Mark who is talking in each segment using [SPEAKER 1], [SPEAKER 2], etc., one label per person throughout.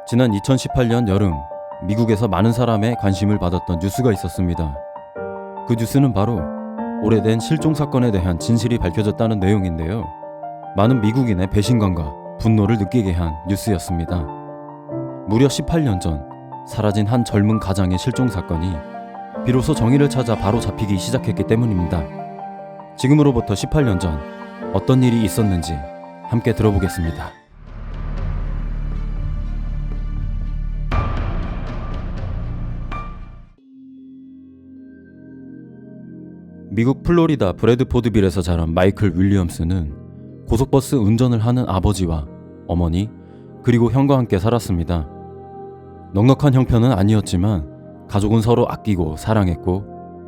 [SPEAKER 1] 지난 2018년 여름 미국에서 많은 사람의 관심을 받았던 뉴스가 있었습니다. 그 뉴스는 바로 오래된 실종 사건에 대한 진실이 밝혀졌다는 내용인데요. 많은 미국인의 배신감과 분노를 느끼게 한 뉴스였습니다. 무려 18년 전 사라진 한 젊은 가장의 실종 사건이 비로소 정의를 찾아 바로 잡히기 시작했기 때문입니다. 지금으로부터 18년 전 어떤 일이 있었는지 함께 들어보겠습니다. 미국 플로리다 브래드포드빌에서 자란 마이클 윌리엄스는 고속버스 운전을 하는 아버지와 어머니 그리고 형과 함께 살았습니다. 넉넉한 형편은 아니었지만 가족은 서로 아끼고 사랑했고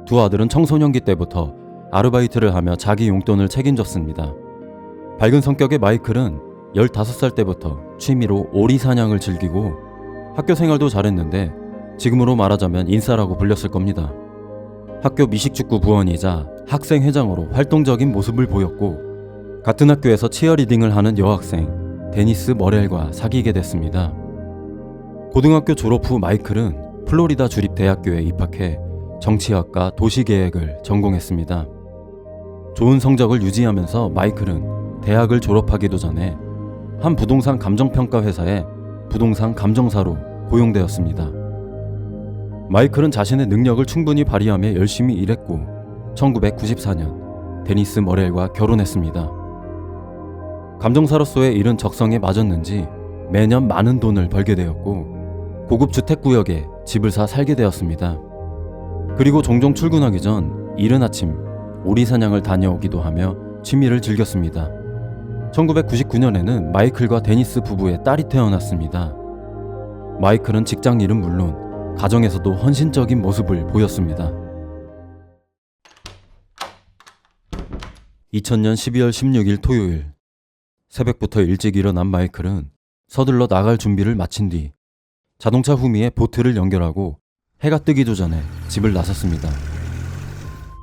[SPEAKER 1] 두 아들은 청소년기 때부터 아르바이트를 하며 자기 용돈을 책임졌습니다. 밝은 성격의 마이클은 15살 때부터 취미로 오리 사냥을 즐기고 학교 생활도 잘했는데 지금으로 말하자면 인싸라고 불렸을 겁니다. 학교 미식축구 부원이자 학생회장으로 활동적인 모습을 보였고 같은 학교에서 치어리딩을 하는 여학생 데니스 머렐과 사귀게 됐습니다. 고등학교 졸업 후 마이클은 플로리다 주립대학교에 입학해 정치학과 도시계획을 전공했습니다. 좋은 성적을 유지하면서 마이클은 대학을 졸업하기도 전에 한 부동산 감정평가 회사에 부동산 감정사로 고용되었습니다. 마이클은 자신의 능력을 충분히 발휘하며 열심히 일했고 1994년 데니스 머렐과 결혼했습니다. 감정사로서의 일은 적성에 맞았는지 매년 많은 돈을 벌게 되었고 고급 주택구역에 집을 사 살게 되었습니다. 그리고 종종 출근하기 전 이른 아침 오리 사냥을 다녀오기도 하며 취미를 즐겼습니다. 1999년에는 마이클과 데니스 부부의 딸이 태어났습니다. 마이클은 직장 일은 물론 가정에서도 헌신적인 모습을 보였습니다. 2000년 12월 16일 토요일 새벽부터 일찍 일어난 마이클은 서둘러 나갈 준비를 마친 뒤 자동차 후미에 보트를 연결하고 해가 뜨기도 전에 집을 나섰습니다.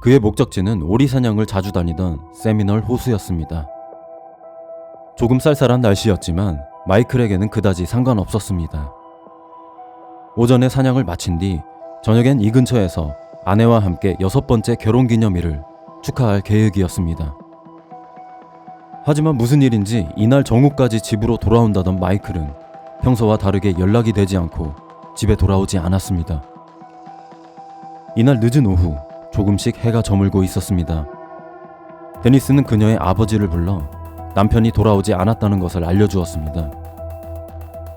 [SPEAKER 1] 그의 목적지는 오리 사냥을 자주 다니던 세미널 호수였습니다. 조금 쌀쌀한 날씨였지만 마이클에게는 그다지 상관없었습니다. 오전에 사냥을 마친 뒤 저녁엔 이 근처에서 아내와 함께 6번째 결혼기념일을 축하할 계획이었습니다. 하지만 무슨 일인지 이날 정오까지 집으로 돌아온다던 마이클은 평소와 다르게 연락이 되지 않고 집에 돌아오지 않았습니다. 이날 늦은 오후 조금씩 해가 저물고 있었습니다. 데니스는 그녀의 아버지를 불러 남편이 돌아오지 않았다는 것을 알려주었습니다.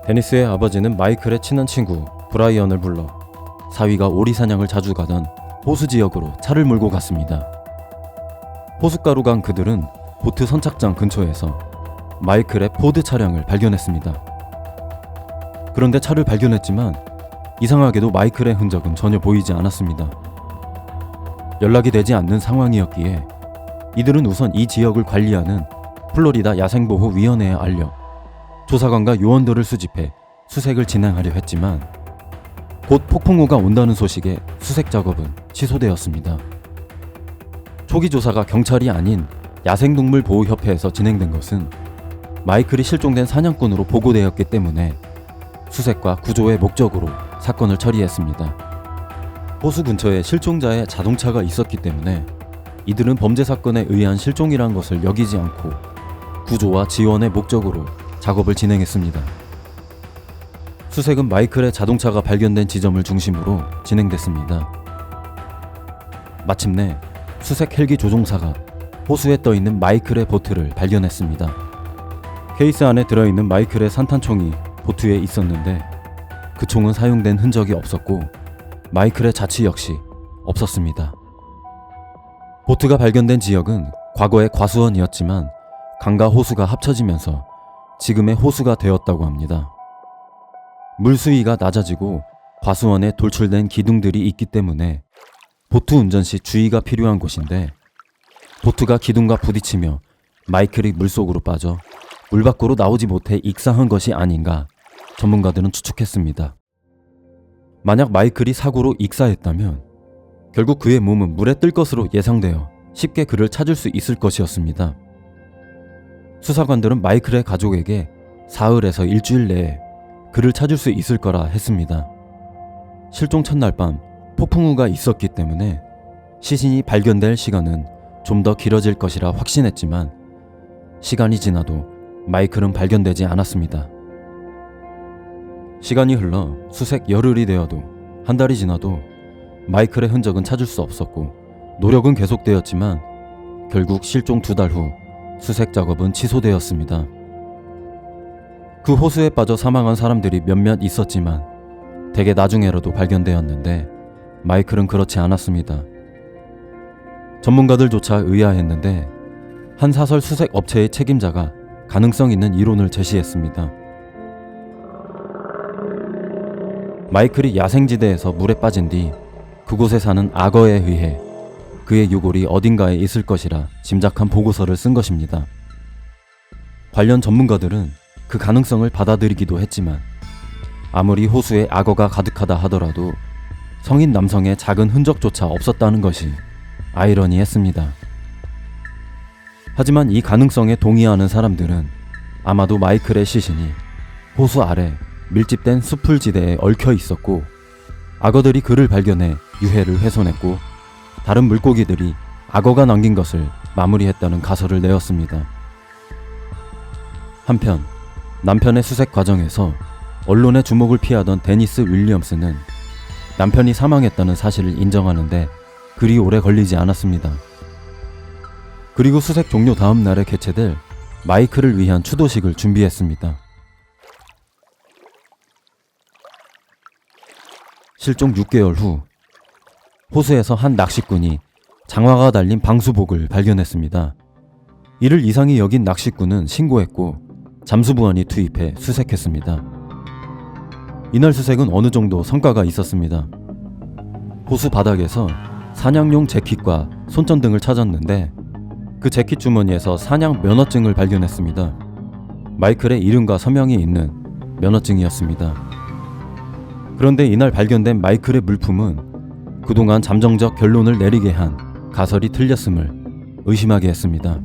[SPEAKER 1] 데니스의 아버지는 마이클의 친한 친구 브라이언을 불러 사위가 오리 사냥을 자주 가던 호수 지역으로 차를 몰고 갔습니다. 호숫가로 간 그들은 보트 선착장 근처에서 마이클의 포드 차량을 발견했습니다. 그런데 차를 발견했지만 이상하게도 마이클의 흔적은 전혀 보이지 않았습니다. 연락이 되지 않는 상황이었기에 이들은 우선 이 지역을 관리하는 플로리다 야생보호위원회에 알려 조사관과 요원들을 수집해 수색을 진행하려 했지만 곧 폭풍우가 온다는 소식에 수색 작업은 취소되었습니다. 초기 조사가 경찰이 아닌 야생동물보호협회에서 진행된 것은 마이클이 실종된 사냥꾼으로 보고되었기 때문에 수색과 구조의 목적으로 사건을 처리했습니다. 호수 근처에 실종자의 자동차가 있었기 때문에 이들은 범죄 사건에 의한 실종이란 것을 여기지 않고 구조와 지원의 목적으로 작업을 진행했습니다. 수색은 마이클의 자동차가 발견된 지점을 중심으로 진행됐습니다. 마침내 수색 헬기 조종사가 호수에 떠있는 마이클의 보트를 발견했습니다. 케이스 안에 들어있는 마이클의 산탄총이 보트에 있었는데 그 총은 사용된 흔적이 없었고 마이클의 자취 역시 없었습니다. 보트가 발견된 지역은 과거의 과수원이었지만 강과 호수가 합쳐지면서 지금의 호수가 되었다고 합니다. 물 수위가 낮아지고 과수원에 돌출된 기둥들이 있기 때문에 보트 운전 시 주의가 필요한 곳인데 보트가 기둥과 부딪히며 마이클이 물속으로 빠져 물 밖으로 나오지 못해 익사한 것이 아닌가 전문가들은 추측했습니다. 만약 마이클이 사고로 익사했다면 결국 그의 몸은 물에 뜰 것으로 예상되어 쉽게 그를 찾을 수 있을 것이었습니다. 수사관들은 마이클의 가족에게 사흘에서 일주일 내에 그를 찾을 수 있을 거라 했습니다. 실종 첫날 밤 폭풍우가 있었기 때문에 시신이 발견될 시간은 좀 더 길어질 것이라 확신했지만 시간이 지나도 마이클은 발견되지 않았습니다. 시간이 흘러 수색 열흘이 되어도 한 달이 지나도 마이클의 흔적은 찾을 수 없었고 노력은 계속되었지만 결국 실종 2달 후 수색 작업은 취소되었습니다. 그 호수에 빠져 사망한 사람들이 몇몇 있었지만 대개 나중에라도 발견되었는데 마이클은 그렇지 않았습니다. 전문가들조차 의아했는데 한 사설 수색 업체의 책임자가 가능성 있는 이론을 제시했습니다. 마이클이 야생지대에서 물에 빠진 뒤 그곳에 사는 악어에 의해 그의 유골이 어딘가에 있을 것이라 짐작한 보고서를 쓴 것입니다. 관련 전문가들은 그 가능성을 받아들이기도 했지만 아무리 호수에 악어가 가득하다 하더라도 성인 남성의 작은 흔적조차 없었다는 것이 아이러니했습니다. 하지만 이 가능성에 동의하는 사람들은 아마도 마이클의 시신이 호수 아래 밀집된 수풀지대에 얽혀 있었고 악어들이 그를 발견해 유해를 훼손했고 다른 물고기들이 악어가 남긴 것을 마무리했다는 가설을 내었습니다. 한편 남편의 수색 과정에서 언론의 주목을 피하던 데니스 윌리엄스는 남편이 사망했다는 사실을 인정하는데 그리 오래 걸리지 않았습니다. 그리고 수색 종료 다음 날에 개최될 마이클을 위한 추도식을 준비했습니다. 실종 6개월 후 호수에서 한 낚시꾼이 장화가 달린 방수복을 발견했습니다. 이를 이상히 여긴 낚시꾼은 신고했고 잠수부원이 투입해 수색했습니다. 이날 수색은 어느 정도 성과가 있었습니다. 호수 바닥에서 사냥용 재킷과 손전 등을 찾았는데 그 재킷 주머니에서 사냥 면허증을 발견했습니다. 마이클의 이름과 서명이 있는 면허증이었습니다. 그런데 이날 발견된 마이클의 물품은 그동안 잠정적 결론을 내리게 한 가설이 틀렸음을 의심하게 했습니다.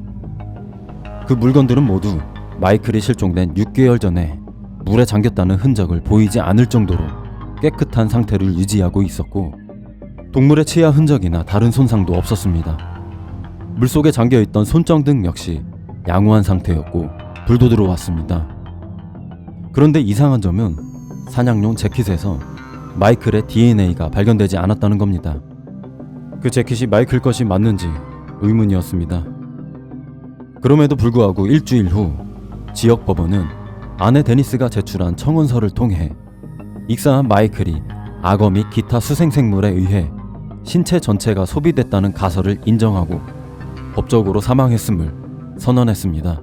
[SPEAKER 1] 그 물건들은 모두 마이클이 실종된 6개월 전에 물에 잠겼다는 흔적을 보이지 않을 정도로 깨끗한 상태를 유지하고 있었고 동물의 치아 흔적이나 다른 손상도 없었습니다. 물속에 잠겨있던 손전등 역시 양호한 상태였고 불도 들어왔습니다. 그런데 이상한 점은 사냥용 재킷에서 마이클의 DNA가 발견되지 않았다는 겁니다. 그 재킷이 마이클 것이 맞는지 의문이었습니다. 그럼에도 불구하고 일주일 후 지역 법원은 아내 데니스가 제출한 청원서를 통해 익사한 마이클이 악어 및 기타 수생생물에 의해 신체 전체가 소비됐다는 가설을 인정하고 법적으로 사망했음을 선언했습니다.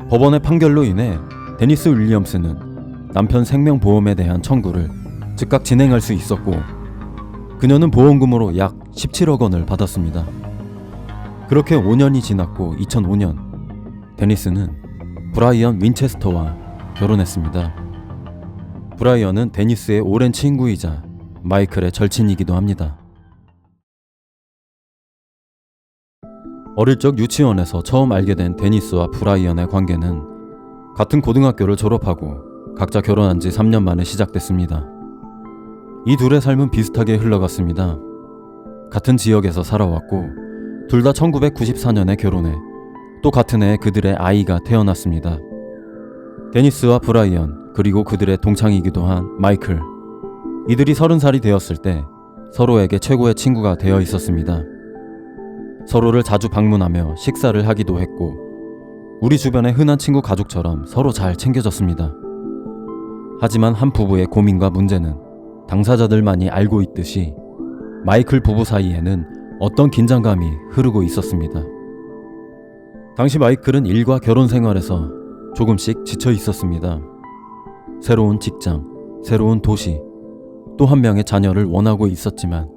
[SPEAKER 1] 법원의 판결로 인해 데니스 윌리엄스는 남편 생명보험에 대한 청구를 즉각 진행할 수 있었고 그녀는 보험금으로 약 17억 원을 받았습니다. 그렇게 5년이 지났고 2005년 데니스는 브라이언 윈체스터와 결혼했습니다. 브라이언은 데니스의 오랜 친구이자 마이클의 절친이기도 합니다. 어릴 적 유치원에서 처음 알게 된 데니스와 브라이언의 관계는 같은 고등학교를 졸업하고 각자 결혼한 지 3년 만에 시작됐습니다. 이 둘의 삶은 비슷하게 흘러갔습니다. 같은 지역에서 살아왔고 둘 다 1994년에 결혼해 또 같은 해에 그들의 아이가 태어났습니다. 데니스와 브라이언 그리고 그들의 동창이기도 한 마이클, 이들이 30살이 되었을 때 서로에게 최고의 친구가 되어 있었습니다. 서로를 자주 방문하며 식사를 하기도 했고 우리 주변의 흔한 친구 가족처럼 서로 잘 챙겨졌습니다. 하지만 한 부부의 고민과 문제는 당사자들만이 알고 있듯이 마이클 부부 사이에는 어떤 긴장감이 흐르고 있었습니다. 당시 마이클은 일과 결혼 생활에서 조금씩 지쳐 있었습니다. 새로운 직장, 새로운 도시, 또 한 명의 자녀를 원하고 있었지만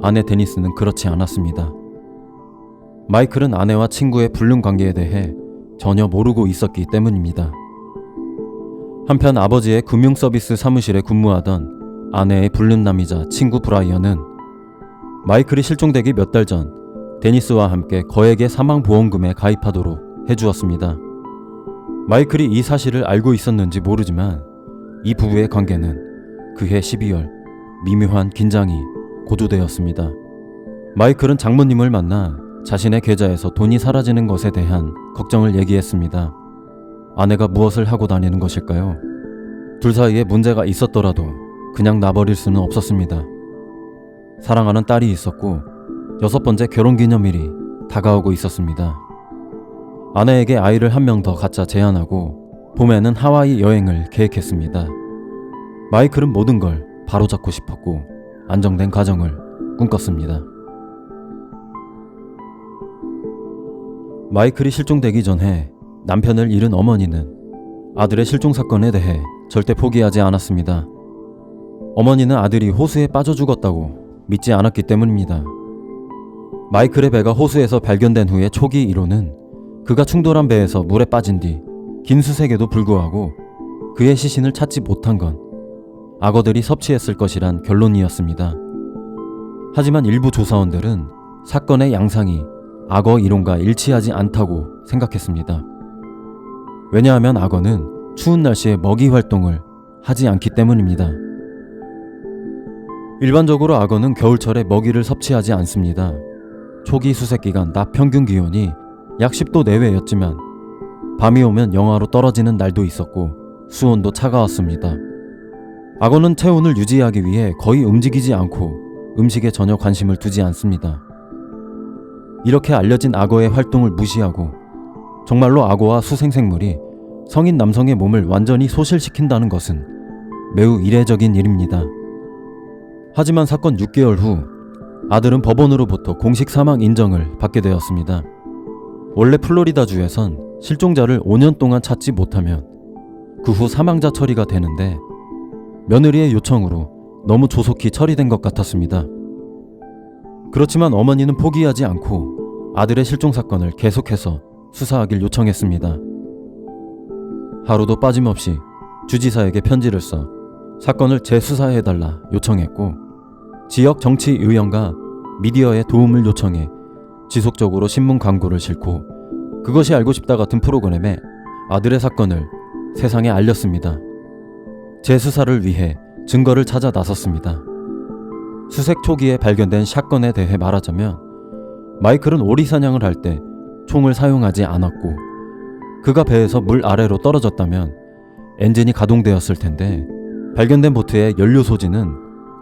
[SPEAKER 1] 아내 데니스는 그렇지 않았습니다. 마이클은 아내와 친구의 불륜 관계에 대해 전혀 모르고 있었기 때문입니다. 한편 아버지의 금융서비스 사무실에 근무하던 아내의 불륜남이자 친구 브라이언은 마이클이 실종되기 몇 달 전 데니스와 함께 거액의 사망보험금에 가입하도록 해주었습니다. 마이클이 이 사실을 알고 있었는지 모르지만 이 부부의 관계는 그해 12월 미묘한 긴장이 고조되었습니다. 마이클은 장모님을 만나 자신의 계좌에서 돈이 사라지는 것에 대한 걱정을 얘기했습니다. 아내가 무엇을 하고 다니는 것일까요? 둘 사이에 문제가 있었더라도 그냥 놔버릴 수는 없었습니다. 사랑하는 딸이 있었고 6번째 결혼기념일이 다가오고 있었습니다. 아내에게 아이를 한 명 더 갖자 제안하고 봄에는 하와이 여행을 계획했습니다. 마이클은 모든 걸 바로잡고 싶었고 안정된 가정을 꿈꿨습니다. 마이클이 실종되기 전에 남편을 잃은 어머니는 아들의 실종 사건에 대해 절대 포기하지 않았습니다. 어머니는 아들이 호수에 빠져 죽었다고 믿지 않았기 때문입니다. 마이클의 배가 호수에서 발견된 후의 초기 이론은 그가 충돌한 배에서 물에 빠진 뒤 긴 수색에도 불구하고 그의 시신을 찾지 못한 건 악어들이 섭취했을 것이란 결론이었습니다. 하지만 일부 조사원들은 사건의 양상이 악어 이론과 일치하지 않다고 생각했습니다. 왜냐하면 악어는 추운 날씨에 먹이 활동을 하지 않기 때문입니다. 일반적으로 악어는 겨울철에 먹이를 섭취하지 않습니다. 초기 수색 기간 낮 평균 기온이 약 10도 내외였지만 밤이 오면 영하로 떨어지는 날도 있었고 수온도 차가웠습니다. 악어는 체온을 유지하기 위해 거의 움직이지 않고 음식에 전혀 관심을 두지 않습니다. 이렇게 알려진 악어의 활동을 무시하고 정말로 악어와 수생생물이 성인 남성의 몸을 완전히 소실시킨다는 것은 매우 이례적인 일입니다. 하지만 사건 6개월 후 아들은 법원으로부터 공식 사망 인정을 받게 되었습니다. 원래 플로리다주에선 실종자를 5년 동안 찾지 못하면 그 후 사망자 처리가 되는데 며느리의 요청으로 너무 조속히 처리된 것 같았습니다. 그렇지만 어머니는 포기하지 않고 아들의 실종 사건을 계속해서 수사하길 요청했습니다. 하루도 빠짐없이 주지사에게 편지를 써 사건을 재수사해달라 요청했고 지역 정치의원과 미디어의 도움을 요청해 지속적으로 신문 광고를 싣고 그것이 알고 싶다 같은 프로그램에 아들의 사건을 세상에 알렸습니다. 재수사를 위해 증거를 찾아 나섰습니다. 수색 초기에 발견된 샷건에 대해 말하자면 마이클은 오리 사냥을 할 때 총을 사용하지 않았고 그가 배에서 물 아래로 떨어졌다면 엔진이 가동되었을 텐데 발견된 보트의 연료 소지는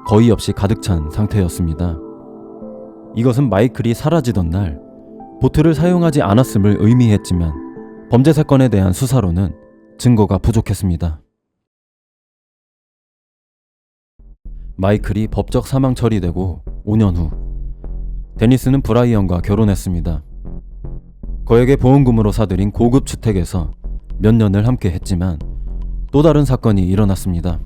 [SPEAKER 1] 거의 없이 가득 찬 상태였습니다. 이것은 마이클이 사라지던 날 보트를 사용하지 않았음을 의미했지만 범죄 사건에 대한 수사로는 증거가 부족했습니다. 마이클이 법적 사망 처리되고 5년 후 데니스는 브라이언과 결혼했습니다. 그에게 보험금으로 사들인 고급 주택에서 몇 년을 함께 했지만 또 다른 사건이 일어났습니다.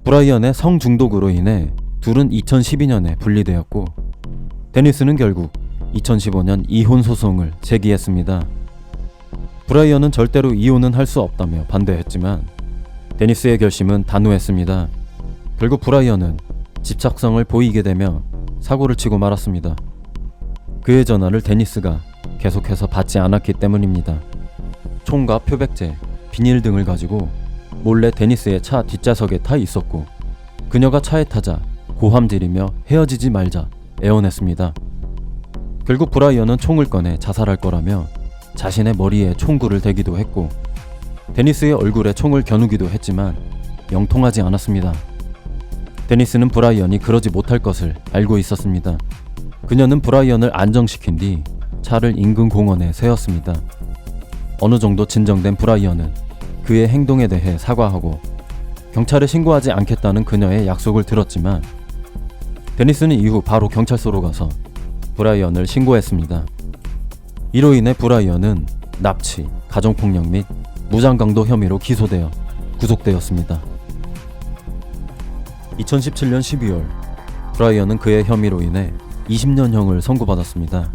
[SPEAKER 1] 브라이언의 성중독으로 인해 둘은 2012년에 분리되었고 데니스는 결국 2015년 이혼 소송을 제기했습니다. 브라이언은 절대로 이혼은 할 수 없다며 반대했지만 데니스의 결심은 단호했습니다. 결국 브라이언은 집착성을 보이게 되며 사고를 치고 말았습니다. 그의 전화를 데니스가 계속해서 받지 않았기 때문입니다. 총과 표백제, 비닐 등을 가지고 몰래 데니스의 차 뒷좌석에 타 있었고 그녀가 차에 타자 고함지르며 헤어지지 말자 애원했습니다. 결국 브라이언은 총을 꺼내 자살할 거라며 자신의 머리에 총구를 대기도 했고 데니스의 얼굴에 총을 겨누기도 했지만 영통하지 않았습니다. 데니스는 브라이언이 그러지 못할 것을 알고 있었습니다. 그녀는 브라이언을 안정시킨 뒤 차를 인근 공원에 세웠습니다. 어느 정도 진정된 브라이언은 그의 행동에 대해 사과하고 경찰에 신고하지 않겠다는 그녀의 약속을 들었지만 데니스는 이후 바로 경찰서로 가서 브라이언을 신고했습니다. 이로 인해 브라이언은 납치, 가정폭력 및 무장강도 혐의로 기소되어 구속되었습니다. 2017년 12월 브라이언은 그의 혐의로 인해 20년형을 선고받았습니다.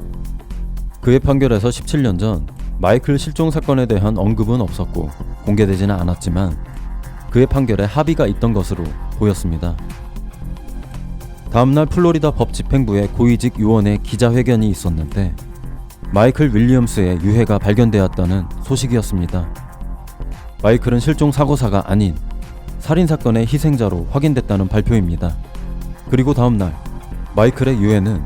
[SPEAKER 1] 그의 판결에서 17년 전 마이클 실종 사건에 대한 언급은 없었고 공개되지는 않았지만 그의 판결에 합의가 있던 것으로 보였습니다. 다음날 플로리다 법집행부의 고위직 요원의 기자회견이 있었는데 마이클 윌리엄스의 유해가 발견되었다는 소식이었습니다. 마이클은 실종 사고사가 아닌 살인사건의 희생자로 확인됐다는 발표입니다. 그리고 다음날 마이클의 유해는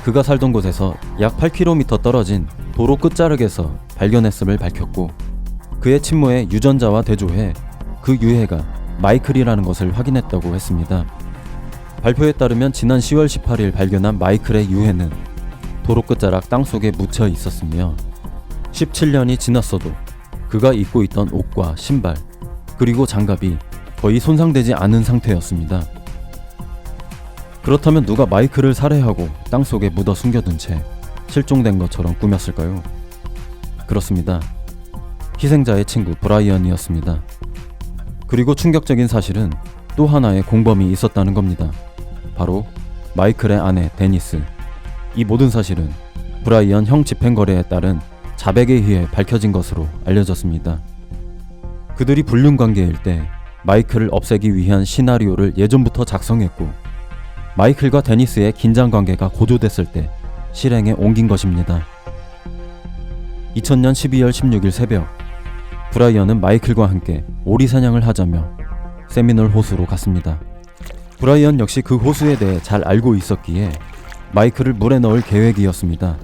[SPEAKER 1] 그가 살던 곳에서 약 8km 떨어진 도로 끝자락에서 발견했음을 밝혔고, 그의 친모의 유전자와 대조해 그 유해가 마이클이라는 것을 확인했다고 했습니다. 발표에 따르면 지난 10월 18일 발견한 마이클의 유해는 도로 끝자락 땅속에 묻혀 있었으며 17년이 지났어도 그가 입고 있던 옷과 신발 그리고 장갑이 거의 손상되지 않은 상태였습니다. 그렇다면 누가 마이클을 살해하고 땅속에 묻어 숨겨둔 채 실종된 것처럼 꾸몄을까요? 그렇습니다. 희생자의 친구 브라이언이었습니다. 그리고 충격적인 사실은 또 하나의 공범이 있었다는 겁니다. 바로 마이클의 아내 데니스. 이 모든 사실은 브라이언 형 집행거래에 따른 자백에 의해 밝혀진 것으로 알려졌습니다. 그들이 불륜 관계일 때 마이클을 없애기 위한 시나리오를 예전부터 작성했고, 마이클과 데니스의 긴장 관계가 고조됐을 때 실행에 옮긴 것입니다. 2000년 12월 16일 새벽, 브라이언은 마이클과 함께 오리 사냥을 하자며 세미널 호수로 갔습니다. 브라이언 역시 그 호수에 대해 잘 알고 있었기에 마이클을 물에 넣을 계획이었습니다.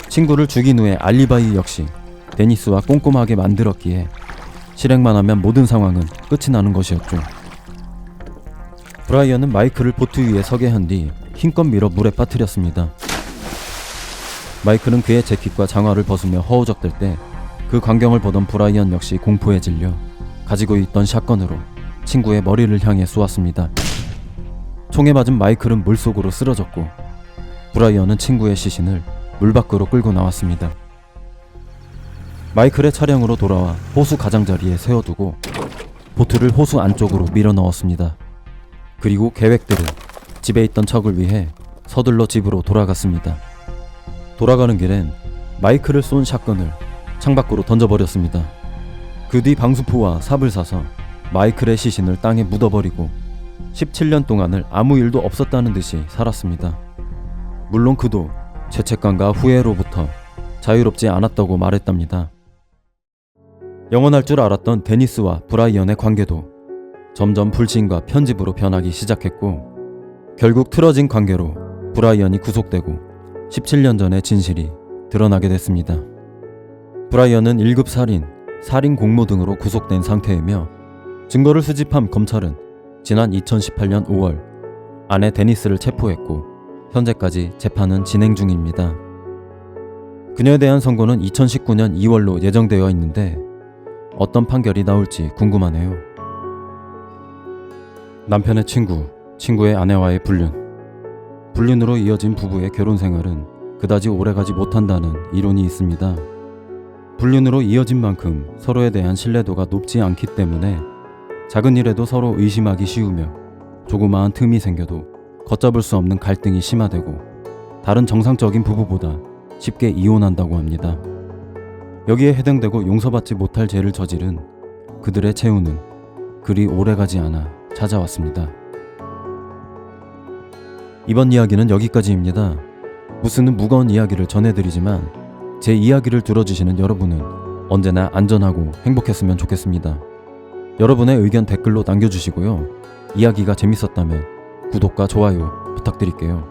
[SPEAKER 1] 친구를 죽인 후에 알리바이 역시 데니스와 꼼꼼하게 만들었기에 실행만 하면 모든 상황은 끝이 나는 것이었죠. 브라이언은 마이클을 보트 위에 서게 한 뒤 힘껏 밀어 물에 빠뜨렸습니다. 마이클은 그의 재킷과 장화를 벗으며 허우적댈 때 그 광경을 보던 브라이언 역시 공포에 질려 가지고 있던 샷건으로 친구의 머리를 향해 쏘았습니다. 총에 맞은 마이클은 물속으로 쓰러졌고, 브라이언은 친구의 시신을 물 밖으로 끌고 나왔습니다. 마이클의 차량으로 돌아와 호수 가장자리에 세워두고 보트를 호수 안쪽으로 밀어 넣었습니다. 그리고 계획대로 집에 있던 척을 위해 서둘러 집으로 돌아갔습니다. 돌아가는 길엔 마이클을 쏜 샷건을 창밖으로 던져버렸습니다. 그 뒤 방수포와 삽을 사서 마이클의 시신을 땅에 묻어버리고 17년 동안을 아무 일도 없었다는 듯이 살았습니다. 물론 그도 죄책감과 후회로부터 자유롭지 않았다고 말했답니다. 영원할 줄 알았던 데니스와 브라이언의 관계도 점점 불신과 편집으로 변하기 시작했고, 결국 틀어진 관계로 브라이언이 구속되고 17년 전의 진실이 드러나게 됐습니다. 브라이언은 1급 살인, 살인 공모 등으로 구속된 상태이며, 증거를 수집한 검찰은 지난 2018년 5월 아내 데니스를 체포했고 현재까지 재판은 진행 중입니다. 그녀에 대한 선고는 2019년 2월로 예정되어 있는데 어떤 판결이 나올지 궁금하네요. 남편의 친구, 친구의 아내와의 불륜. 불륜으로 이어진 부부의 결혼 생활은 그다지 오래가지 못한다는 이론이 있습니다. 불륜으로 이어진 만큼 서로에 대한 신뢰도가 높지 않기 때문에 작은 일에도 서로 의심하기 쉬우며 조그마한 틈이 생겨도 걷잡을 수 없는 갈등이 심화되고 다른 정상적인 부부보다 쉽게 이혼한다고 합니다. 여기에 해당되고 용서받지 못할 죄를 저지른 그들의 최후는 그리 오래가지 않아 찾아왔습니다. 이번 이야기는 여기까지입니다. 무스는 무거운 이야기를 전해드리지만 제 이야기를 들어주시는 여러분은 언제나 안전하고 행복했으면 좋겠습니다. 여러분의 의견 댓글로 남겨주시고요. 이야기가 재밌었다면 구독과 좋아요 부탁드릴게요.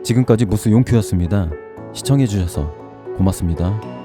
[SPEAKER 1] 지금까지 무스 용큐였습니다. 시청해주셔서 고맙습니다.